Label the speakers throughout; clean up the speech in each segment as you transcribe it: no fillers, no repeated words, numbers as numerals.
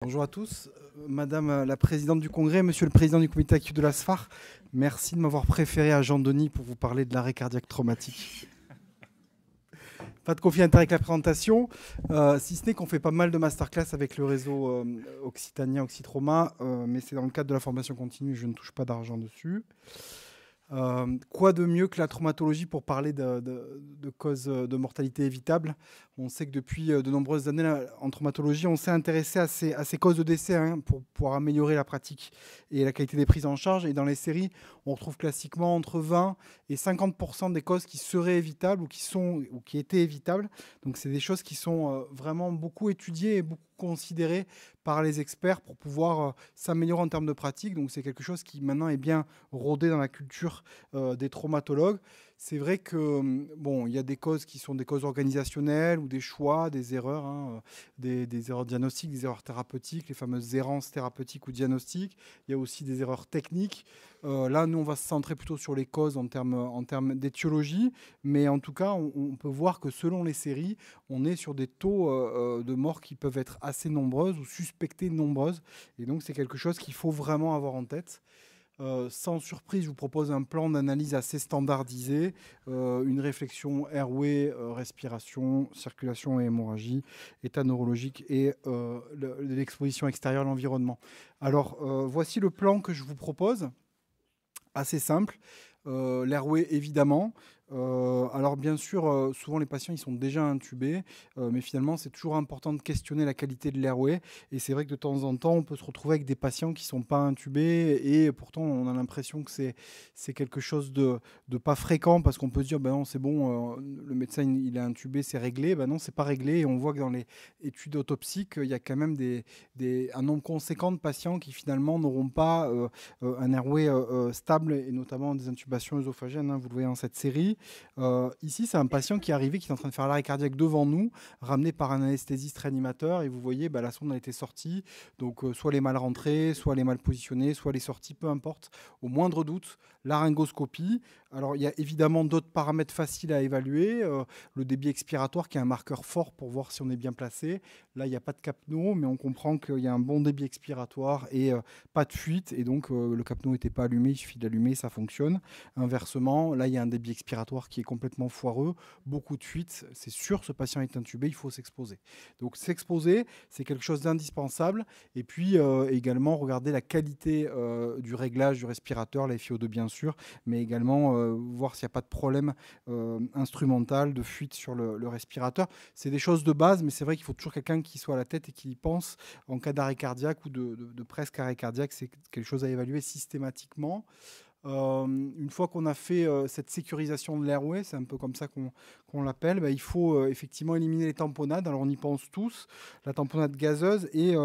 Speaker 1: Bonjour à tous, Madame la Présidente du Congrès, Monsieur le Président du Comité actif de la SFAR, merci de m'avoir préféré à Jean-Denis pour vous parler de l'arrêt cardiaque traumatique. Pas de conflit d'intérêt avec la présentation, si ce n'est qu'on fait pas mal de masterclass avec le réseau occitanien Occitrauma, mais c'est dans le cadre de la formation continue, je ne touche pas d'argent dessus. Quoi de mieux que la traumatologie pour parler de causes de mortalité évitables? On sait que depuis de nombreuses années, en traumatologie, on s'est intéressé à ces causes de décès pour pouvoir améliorer la pratique et la qualité des prises en charge. Et dans les séries, on retrouve classiquement entre 20 et 50% des causes qui seraient évitables ou qui étaient évitables. Donc c'est des choses qui sont vraiment beaucoup étudiées et beaucoup considérées par les experts pour pouvoir s'améliorer en termes de pratique. Donc c'est quelque chose qui maintenant est bien rodé dans la culture des traumatologues. C'est vrai que bon, il y a des causes qui sont des causes organisationnelles ou des choix, des erreurs, des erreurs diagnostiques, des erreurs thérapeutiques, les fameuses errances thérapeutiques ou diagnostiques. Il y a aussi des erreurs techniques. Là, nous, on va se centrer plutôt sur les causes en termes d'étiologie, mais en tout cas, on peut voir que selon les séries, on est sur des taux de mort qui peuvent être assez nombreuses ou suspectées nombreuses. Et donc, c'est quelque chose qu'il faut vraiment avoir en tête. Sans surprise, je vous propose un plan d'analyse assez standardisé, une réflexion airway, respiration, circulation et hémorragie, état neurologique et l'exposition extérieure à l'environnement. Alors, voici le plan que je vous propose, assez simple. L'airway, évidemment. Alors bien sûr, souvent les patients ils sont déjà intubés, mais finalement c'est toujours important de questionner la qualité de l'airway. Et c'est vrai que de temps en temps, on peut se retrouver avec des patients qui ne sont pas intubés et pourtant on a l'impression que c'est quelque chose de pas fréquent parce qu'on peut se dire ben non c'est bon, le médecin il est intubé, c'est réglé. Ben non, c'est pas réglé et on voit que dans les études autopsiques, il y a quand même un nombre conséquent de patients qui finalement n'auront pas un airway stable et notamment des intubations œsophagiennes, vous le voyez dans cette série. Ici, c'est un patient qui est arrivé, qui est en train de faire l'arrêt cardiaque devant nous, ramené par un anesthésiste réanimateur. Et vous voyez, la sonde a été sortie. Donc, soit elle est mal rentrée, soit elle est mal positionnée, soit elle est sortie, peu importe. Au moindre doute, laryngoscopie. Alors, il y a évidemment d'autres paramètres faciles à évaluer. Le débit expiratoire, qui est un marqueur fort pour voir si on est bien placé. Là, il n'y a pas de capno, mais on comprend qu'il y a un bon débit expiratoire et pas de fuite. Et donc, le capno n'était pas allumé, il suffit d'allumer, ça fonctionne. Inversement, là, il y a un débit expiratoire qui est complètement foireux, beaucoup de fuites, c'est sûr, ce patient est intubé, il faut s'exposer. Donc s'exposer, c'est quelque chose d'indispensable. Et puis également, regarder la qualité du réglage du respirateur, la FiO2 bien sûr, mais également voir s'il n'y a pas de problème instrumental, de fuite sur le respirateur. C'est des choses de base, mais c'est vrai qu'il faut toujours quelqu'un qui soit à la tête et qui y pense en cas d'arrêt cardiaque ou de presque arrêt cardiaque. C'est quelque chose à évaluer systématiquement. Une fois qu'on a fait cette sécurisation de l'airway, c'est un peu comme ça qu'on l'appelle, il faut effectivement éliminer les tamponnades. Alors on y pense tous, la tamponnade gazeuse et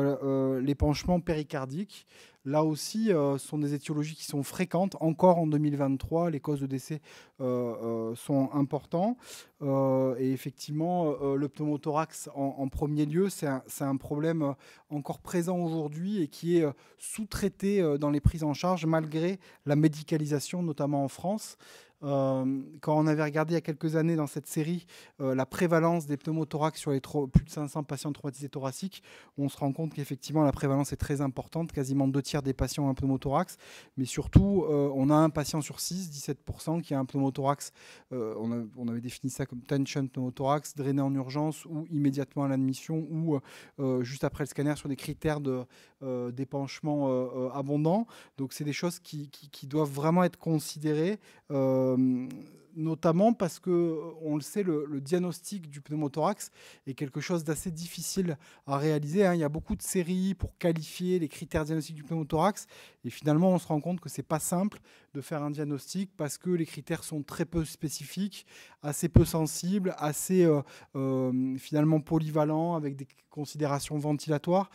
Speaker 1: l'épanchement péricardique. Là aussi, ce sont des étiologies qui sont fréquentes. Encore en 2023, les causes de décès sont importantes. Et effectivement, le pneumothorax en premier lieu, c'est un problème encore présent aujourd'hui et qui est sous-traité dans les prises en charge malgré la médicalisation, notamment en France. Quand on avait regardé il y a quelques années dans cette série la prévalence des pneumothorax sur les plus de 500 patients traumatisés thoraciques, on se rend compte qu'effectivement la prévalence est très importante, quasiment 2 tiers des patients ont un pneumothorax, mais surtout on a un patient sur 6, 17% qui a un pneumothorax, on avait défini ça comme tension pneumothorax, drainé en urgence ou immédiatement à l'admission ou juste après le scanner sur des critères d'épanchement abondant. Donc c'est des choses qui doivent vraiment être considérées, notamment parce que, on le sait, le diagnostic du pneumothorax est quelque chose d'assez difficile à réaliser. Il y a beaucoup de séries pour qualifier les critères diagnostiques du pneumothorax et finalement on se rend compte que c'est pas simple de faire un diagnostic parce que les critères sont très peu spécifiques, assez peu sensibles, assez finalement polyvalents avec des considérations ventilatoires,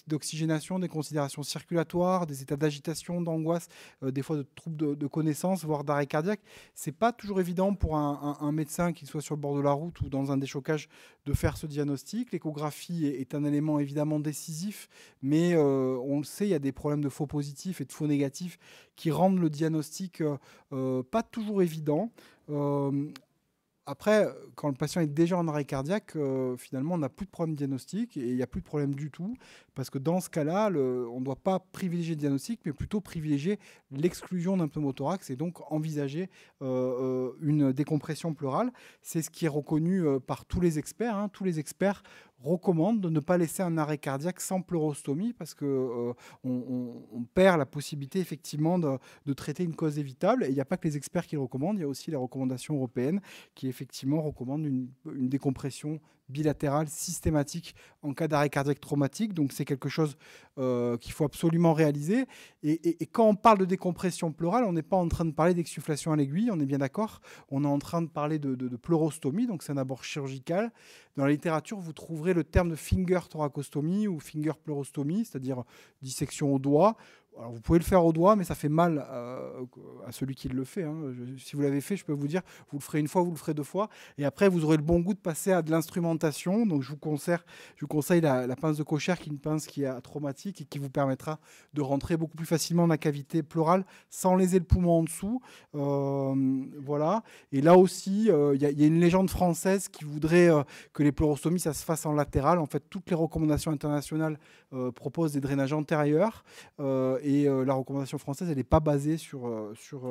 Speaker 1: d'oxygénation, des considérations circulatoires, des états d'agitation, d'angoisse, des fois de troubles de connaissance, voire d'arrêt cardiaque. C'est pas toujours évident pour un médecin qui soit sur le bord de la route ou dans un déchocage de faire ce diagnostic. L'échographie est un élément évidemment décisif, mais on le sait, il y a des problèmes de faux positifs et de faux négatifs qui rendent le diagnostic pas toujours évident. après, quand le patient est déjà en arrêt cardiaque, finalement, on n'a plus de problème diagnostic et il n'y a plus de problème du tout. Parce que dans ce cas-là, on ne doit pas privilégier le diagnostic, mais plutôt privilégier l'exclusion d'un pneumothorax et donc envisager une décompression pleurale. C'est ce qui est reconnu par tous les experts. Hein. Tous les experts recommandent de ne pas laisser un arrêt cardiaque sans pleurostomie parce qu'on on perd la possibilité effectivement de traiter une cause évitable. Et il n'y a pas que les experts qui le recommandent, il y a aussi les recommandations européennes qui effectivement recommandent une décompression bilatérale systématique en cas d'arrêt cardiaque traumatique. Donc c'est quelque chose qu'il faut absolument réaliser. Et quand on parle de décompression pleurale, on n'est pas en train de parler d'exsufflation à l'aiguille, on est bien d'accord. On est en train de parler de pleurostomie, donc c'est un abord chirurgical. Dans la littérature, vous trouverez le terme de finger thoracostomie ou finger pleurostomie, c'est-à-dire dissection au doigt. Alors, vous pouvez le faire au doigt, mais ça fait mal à celui qui le fait. Hein. Si vous l'avez fait, je peux vous dire, vous le ferez une fois, vous le ferez 2 fois. Et après, vous aurez le bon goût de passer à de l'instrumentation. Donc, je vous conseille la pince de Kocher, qui est une pince qui est traumatique et qui vous permettra de rentrer beaucoup plus facilement dans la cavité pleurale sans léser le poumon en dessous. Voilà. Et là aussi, il y a une légende française qui voudrait que les pleurostomies, ça se fasse en latéral. En fait, toutes les recommandations internationales proposent des drainages antérieurs. Et la recommandation française, elle n'est pas basée sur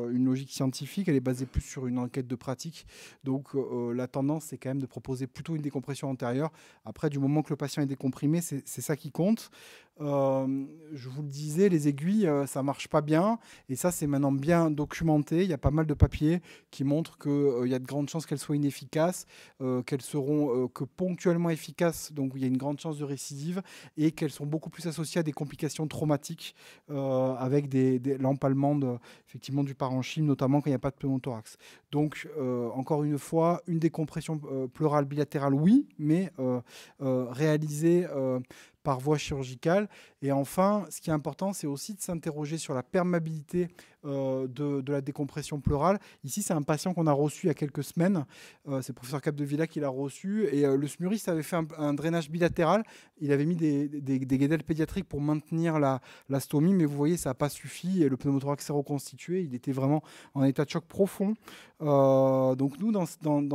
Speaker 1: une logique scientifique, elle est basée plus sur une enquête de pratique. Donc la tendance, c'est quand même de proposer plutôt une décompression antérieure. Après, du moment que le patient est décomprimé, c'est ça qui compte. Je vous le disais, les aiguilles, ça ne marche pas bien. Et ça, c'est maintenant bien documenté. Il y a pas mal de papiers qui montrent qu'il y a de grandes chances qu'elles soient inefficaces, qu'elles seront que ponctuellement efficaces, donc il y a une grande chance de récidive, et qu'elles sont beaucoup plus associées à des complications traumatiques avec l'empalement effectivement du parenchyme, notamment quand il n'y a pas de pneumothorax. Donc, encore une fois, une décompression pleurale bilatérale, oui, mais réalisée par voie chirurgicale. Et enfin, ce qui est important, c'est aussi de s'interroger sur la perméabilité de la décompression pleurale. Ici, c'est un patient qu'on a reçu il y a quelques semaines. C'est le professeur Capdevila qui l'a reçu. Et le smuriste avait fait un drainage bilatéral. Il avait mis des guédelles pédiatriques pour maintenir la stomie, mais vous voyez, ça n'a pas suffi. Et le pneumothorax s'est reconstitué. Il était vraiment en état de choc profond. Donc nous, dans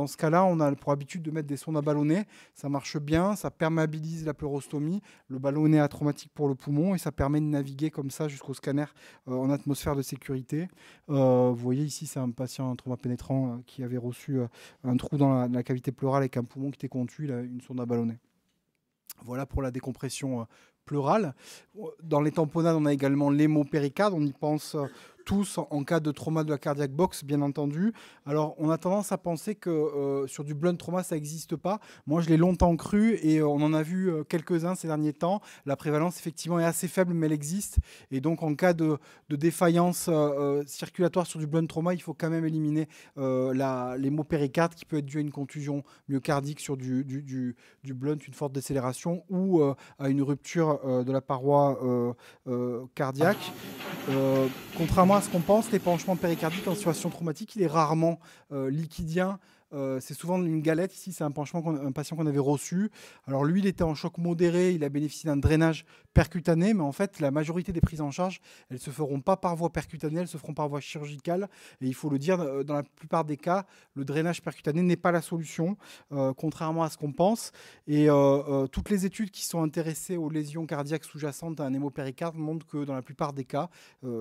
Speaker 1: ce cas-là, on a pour habitude de mettre des sondes à ballonnet. Ça marche bien, ça perméabilise la pleurostomie. Le ballonnet atraumatique pour le poumon et ça permet de naviguer comme ça jusqu'au scanner en atmosphère de sécurité. Vous voyez ici, c'est un patient trauma pénétrant qui avait reçu un trou dans la cavité pleurale avec un poumon qui était contu, il a une sonde à ballonnet. Voilà pour la décompression pleurale. Dans les tamponnades, on a également l'hémopéricarde. On y pense tous en cas de trauma de la cardiac box, bien entendu. Alors, on a tendance à penser que sur du blunt trauma, ça n'existe pas. Moi, je l'ai longtemps cru et on en a vu quelques-uns ces derniers temps. La prévalence, effectivement, est assez faible, mais elle existe. Et donc, en cas de défaillance circulatoire sur du blunt trauma, il faut quand même éliminer l'hémopéricarde qui peut être due à une contusion myocardique sur du blunt, une forte décélération ou à une rupture de la paroi cardiaque. Contrairement à ce qu'on pense, l'épanchement péricardique en situation traumatique, il est rarement liquidien. C'est souvent une galette. Ici, c'est un patient qu'on avait reçu. Alors lui, il était en choc modéré. Il a bénéficié d'un drainage percutané. Mais en fait, la majorité des prises en charge, elles ne se feront pas par voie percutanée. Elles se feront par voie chirurgicale. Et il faut le dire, dans la plupart des cas, le drainage percutané n'est pas la solution, contrairement à ce qu'on pense. Et toutes les études qui sont intéressées aux lésions cardiaques sous-jacentes à un hémopéricarde montrent que dans la plupart des cas,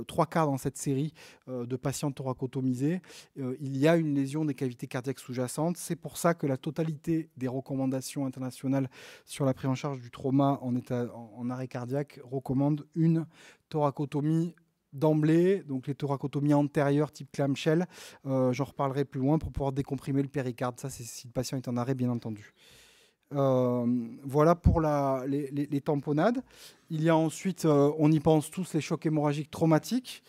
Speaker 1: 3 quarts dans cette série de patients thoracotomisés, il y a une lésion des cavités cardiaques sous-jacentes. C'est pour ça que la totalité des recommandations internationales sur la prise en charge du trauma en arrêt cardiaque recommandent une thoracotomie d'emblée, donc les thoracotomies antérieures type clamshell. J'en reparlerai plus loin pour pouvoir décomprimer le péricarde. Ça, c'est si le patient est en arrêt, bien entendu. Voilà pour les tamponnades. Il y a ensuite, on y pense tous, les chocs hémorragiques traumatiques.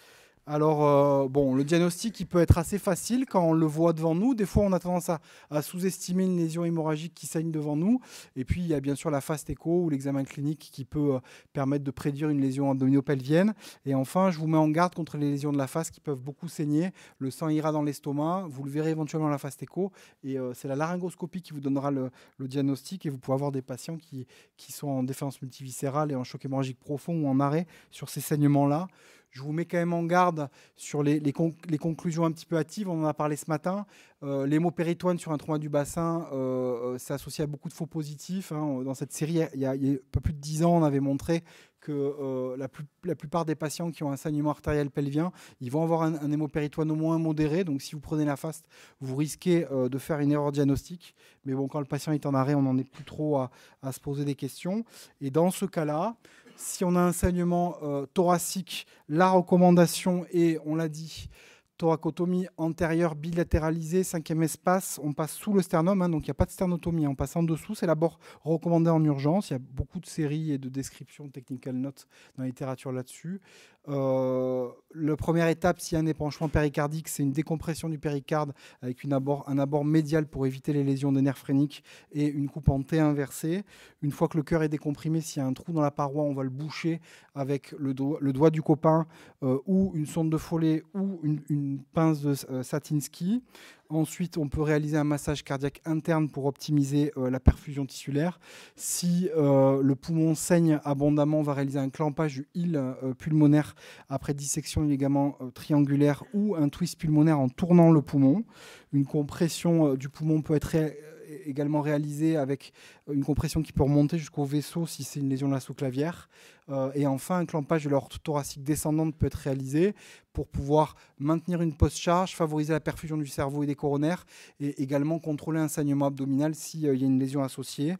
Speaker 1: Alors, le diagnostic, il peut être assez facile quand on le voit devant nous. Des fois, on a tendance à sous-estimer une lésion hémorragique qui saigne devant nous. Et puis, il y a bien sûr la fast écho ou l'examen clinique qui peut permettre de prédire une lésion abdominopelvienne. Et enfin, je vous mets en garde contre les lésions de la face qui peuvent beaucoup saigner. Le sang ira dans l'estomac. Vous le verrez éventuellement à la fast écho. Et c'est la laryngoscopie qui vous donnera le diagnostic. Et vous pouvez avoir des patients qui sont en défaillance multiviscérale et en choc hémorragique profond ou en arrêt sur ces saignements-là. Je vous mets quand même en garde sur les conclusions un petit peu hâtives. On en a parlé ce matin. L'hémopéritoine sur un trauma du bassin, c'est associé à beaucoup de faux positifs. Dans cette série, il y a un peu plus de 10 ans, on avait montré que la plupart des patients qui ont un saignement artériel pelvien, ils vont avoir un hémopéritoine au moins modéré. Donc, si vous prenez la FAST, vous risquez de faire une erreur diagnostique. Mais bon, quand le patient est en arrêt, on n'en est plus trop à se poser des questions. Et dans ce cas-là, si on a un saignement thoracique, la recommandation est, on l'a dit, thoracotomie antérieure bilatéralisée, 5e espace, on passe sous le sternum, donc il n'y a pas de sternotomie, on passe en dessous, c'est d'abord recommandé en urgence. Il y a beaucoup de séries et de descriptions, technical notes dans la littérature là-dessus. La première étape, s'il y a un épanchement péricardique, c'est une décompression du péricarde avec un abord médial pour éviter les lésions des nerfs phréniques et une coupe en T inversée. Une fois que le cœur est décomprimé, s'il y a un trou dans la paroi, on va le boucher avec le doigt du copain ou une sonde de Foley ou une pince de Satinsky. Ensuite, on peut réaliser un massage cardiaque interne pour optimiser la perfusion tissulaire. Si le poumon saigne abondamment, on va réaliser un clampage du île pulmonaire après dissection du ligament triangulaire ou un twist pulmonaire en tournant le poumon. Une compression du poumon peut être également réalisée avec une compression qui peut remonter jusqu'au vaisseau si c'est une lésion de la sous-clavière. Et enfin, un clampage de l'aorte thoracique descendante peut être réalisé pour pouvoir maintenir une post-charge, favoriser la perfusion du cerveau et des coronaires et également contrôler un saignement abdominal s'il y a une lésion associée.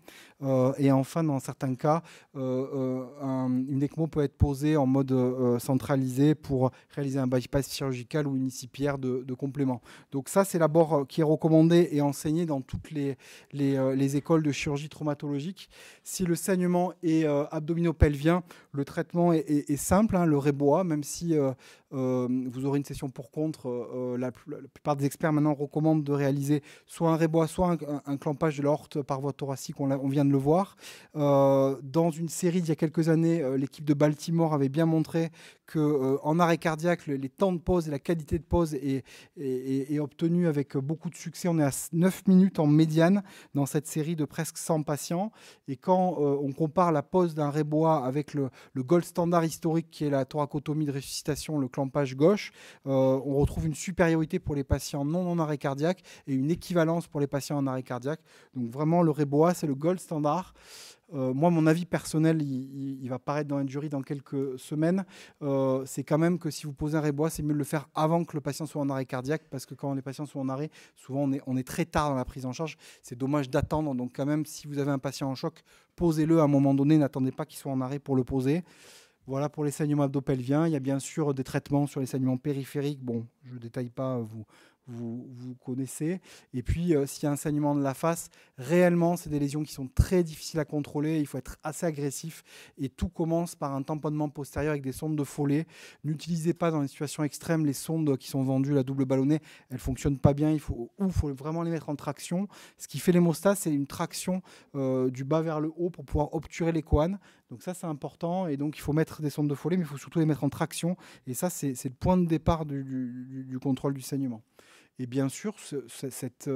Speaker 1: Et enfin, dans certains cas, une ECMO peut être posée en mode centralisé pour réaliser un bypass chirurgical ou une ICPR de complément. Donc ça, c'est l'abord qui est recommandé et enseigné dans toutes les écoles de chirurgie traumatologique. Si le saignement est abdominopelvien, le traitement est simple, le Rébois, même si vous aurez une session pour contre. La plupart des experts maintenant recommandent de réaliser soit un Rébois, soit un clampage de l'aorte par voie thoracique, on vient de le voir. Dans une série d'il y a quelques années, l'équipe de Baltimore avait bien montré qu'en arrêt cardiaque, les temps de pause et la qualité de pause est obtenue avec beaucoup de succès. On est à 9 minutes en médiane dans cette série de presque 100 patients. Et quand on compare la pause d'un Rébois avec le gold standard historique qui est la thoracotomie de ressuscitation, le clampage gauche, on retrouve une supériorité pour les patients non en arrêt cardiaque et une équivalence pour les patients en arrêt cardiaque. Donc vraiment, le Rébois, c'est le gold standard. Moi, mon avis personnel, il va paraître dans un jury dans quelques semaines. C'est quand même que si vous posez un Rébois, c'est mieux de le faire avant que le patient soit en arrêt cardiaque, parce que quand les patients sont en arrêt, souvent on est très tard dans la prise en charge. C'est dommage d'attendre. Donc quand même, si vous avez un patient en choc, posez-le à un moment donné. N'attendez pas qu'il soit en arrêt pour le poser. Voilà pour les saignements abdo-pelviens. Il y a bien sûr des traitements sur les saignements périphériques. Bon, je ne détaille pas, vous connaissez. Et puis, s'il y a un saignement de la face, réellement, c'est des lésions qui sont très difficiles à contrôler. Il faut être assez agressif. Et tout commence par un tamponnement postérieur avec des sondes de Foley. N'utilisez pas dans les situations extrêmes les sondes qui sont vendues, la double ballonnée. Elles ne fonctionnent pas bien. Il faut vraiment les mettre en traction. Ce qui fait l'hémostase, c'est une traction du bas vers le haut pour pouvoir obturer les coanes. Donc ça, c'est important. Et donc, il faut mettre des sondes de Foley, mais il faut surtout les mettre en traction. Et ça, c'est le point de départ du contrôle du saignement. Et bien sûr, cette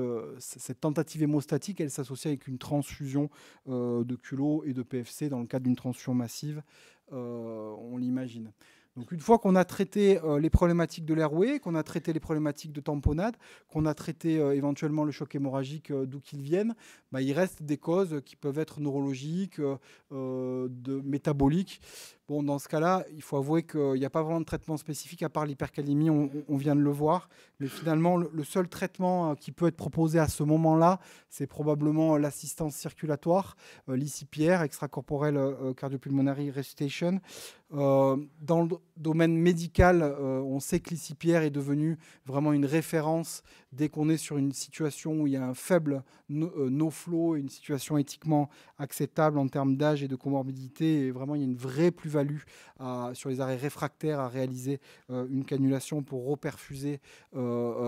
Speaker 1: tentative hémostatique, elle s'associe avec une transfusion de culot et de PFC dans le cadre d'une transfusion massive, on l'imagine. Donc une fois qu'on a traité les problématiques de l'airway, qu'on a traité les problématiques de tamponnade, qu'on a traité éventuellement le choc hémorragique d'où qu'il vienne, il reste des causes qui peuvent être neurologiques, métaboliques. Bon, dans ce cas-là, il faut avouer qu'il n'y a pas vraiment de traitement spécifique à part l'hypercalémie, on vient de le voir. Mais finalement, le seul traitement qui peut être proposé à ce moment-là, c'est probablement l'assistance circulatoire, l'ICPR, extracorporel cardiopulmonary resuscitation. Dans le domaine médical, on sait que l'ICPR est devenu vraiment une référence dès qu'on est sur une situation où il y a un faible no-flow, une situation éthiquement acceptable en termes d'âge et de comorbidité. Et vraiment, il y a une vraie plus-value sur les arrêts réfractaires à réaliser une cannulation pour reperfuser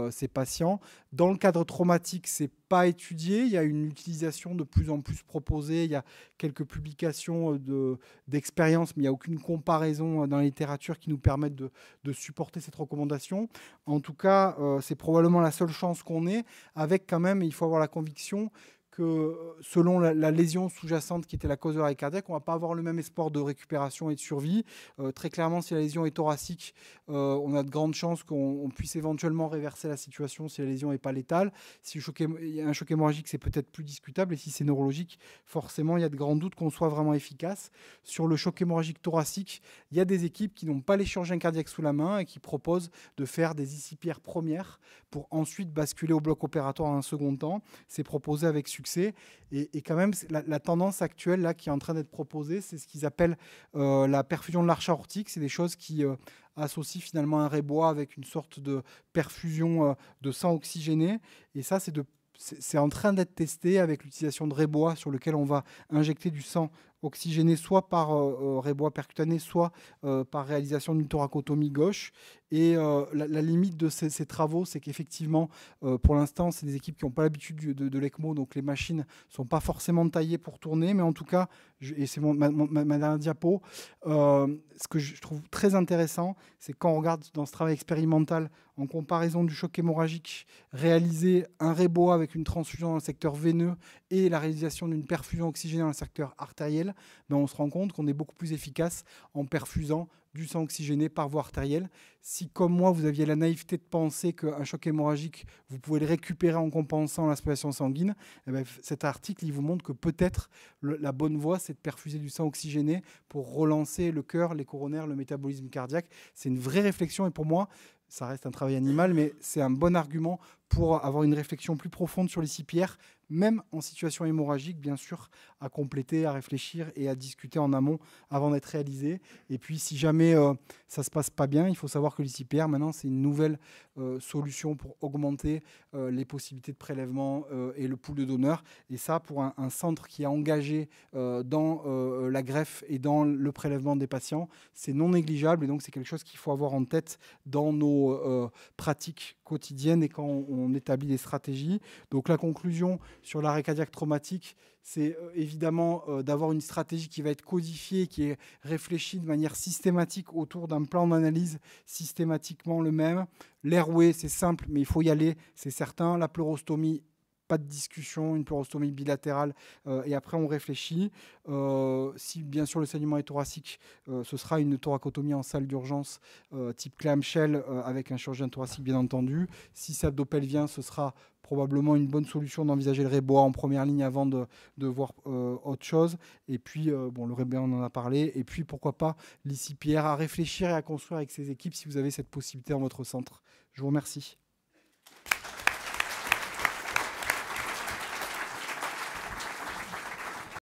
Speaker 1: ces patients. Dans le cadre traumatique, c'est pas étudié. Il y a une utilisation de plus en plus proposée. Il y a quelques publications d'expérience, mais il n'y a aucune comparaison dans la littérature qui nous permette de supporter cette recommandation. En tout cas, c'est probablement la seule chance qu'on ait, avec quand même, il faut avoir la conviction que selon la lésion sous-jacente qui était la cause de l'arrêt cardiaque, on ne va pas avoir le même espoir de récupération et de survie. Très clairement, si la lésion est thoracique, on a de grandes chances qu'on puisse éventuellement réverser la situation si la lésion n'est pas létale. Si il y a un choc hémorragique, c'est peut-être plus discutable. Et si c'est neurologique, forcément, il y a de grands doutes qu'on soit vraiment efficace. Sur le choc hémorragique thoracique, il y a des équipes qui n'ont pas les chirurgiens cardiaques sous la main et qui proposent de faire des ICPR premières pour ensuite basculer au bloc opératoire en un second temps. C'est proposé avec succès. Et quand même, la tendance actuelle là, qui est en train d'être proposée, c'est ce qu'ils appellent la perfusion de l'arche aortique. C'est des choses qui associent finalement un rébois avec une sorte de perfusion de sang oxygéné. Et ça, c'est en train d'être testé avec l'utilisation de rébois sur lequel on va injecter du sang oxygéné soit par rébois percutané, soit par réalisation d'une thoracotomie gauche. Et la limite de ces travaux, c'est qu'effectivement, pour l'instant, c'est des équipes qui n'ont pas l'habitude de l'ECMO, donc les machines ne sont pas forcément taillées pour tourner. Mais en tout cas, et c'est ma dernière diapo, ce que je trouve très intéressant, c'est quand on regarde dans ce travail expérimental, en comparaison du choc hémorragique, réaliser un rébois avec une transfusion dans le secteur veineux et la réalisation d'une perfusion oxygénée dans le secteur artériel, ben on se rend compte qu'on est beaucoup plus efficace en perfusant du sang oxygéné par voie artérielle. Si, comme moi, vous aviez la naïveté de penser qu'un choc hémorragique, vous pouvez le récupérer en compensant l'aspiration sanguine, eh bien, cet article, il vous montre que peut-être la bonne voie, c'est de perfuser du sang oxygéné pour relancer le cœur, les coronaires, le métabolisme cardiaque. C'est une vraie réflexion et pour moi, ça reste un travail animal, mais c'est un bon argument pour avoir une réflexion plus profonde sur les CPR, même en situation hémorragique, bien sûr, à compléter, à réfléchir et à discuter en amont avant d'être réalisé. Et puis, si jamais ça ne se passe pas bien, il faut savoir que l'ICPR, maintenant, c'est une nouvelle solution pour augmenter les possibilités de prélèvement et le pool de donneurs. Et ça, pour un centre qui est engagé dans la greffe et dans le prélèvement des patients, c'est non négligeable. Et donc, c'est quelque chose qu'il faut avoir en tête dans nos pratiques quotidiennes et quand on établit des stratégies. Donc, la conclusion sur l'arrêt cardiaque traumatique, c'est évidemment d'avoir une stratégie qui va être codifiée, qui est réfléchie de manière systématique autour d'un plan d'analyse systématiquement le même. L'airway, c'est simple, mais il faut y aller, c'est certain. La pleurostomie, pas de discussion, une pleurostomie bilatérale, et après on réfléchit. Si bien sûr le saignement est thoracique, ce sera une thoracotomie en salle d'urgence type clamshell avec un chirurgien thoracique bien entendu. Si ça pelvien, ce sera probablement une bonne solution d'envisager le rébois en première ligne avant de voir autre chose. Et puis, bon, le rébois, on en a parlé. Et puis, pourquoi pas l'ICPR à réfléchir et à construire avec ses équipes si vous avez cette possibilité dans votre centre. Je vous remercie.